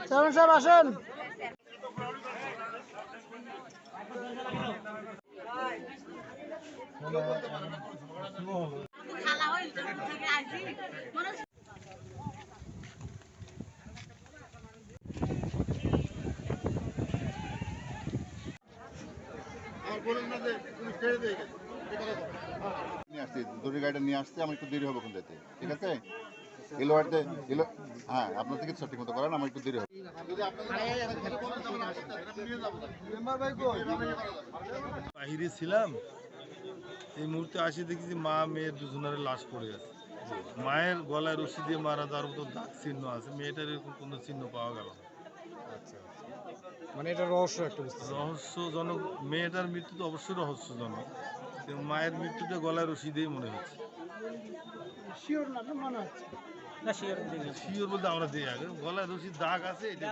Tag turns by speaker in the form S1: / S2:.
S1: Chairman সাহেব আসেন।
S2: দড়ি গাড়িটা নিয়ে আসছে, আমার একটু দেরি হবে ওখান যেতে, ঠিক আছে? এলোয়ারতে এলো, হ্যাঁ আপনার থেকে সঠিক মতো করেন, আমার একটু দেরি হবে।
S3: বাহিরে ছিলাম, এই মুহূর্তে আসি দেখি যে মা মেয়ে দুজনের লাশ পড়ে আছে। মায়ের গলায় রশি দিয়ে মারা যাওয়ার মতো দাগ চিহ্ন আছে, মেয়েটার এরকম কোনো চিহ্ন পাওয়া গেল না।
S1: আচ্ছা, মানে এটা রহস্য একটা
S3: রহস্যজনক, মেয়েটার মৃত্যু তো অবশ্যই রহস্যজনক, কিন্তু মায়ের মৃত্যুটা গলায় রশি দিয়েই মনে হচ্ছে।
S1: শিওর না মনে হচ্ছে না, শিওর
S3: শিওর বলতে আমরা দিই আগে গলায় রশির দাগ আছে, এটা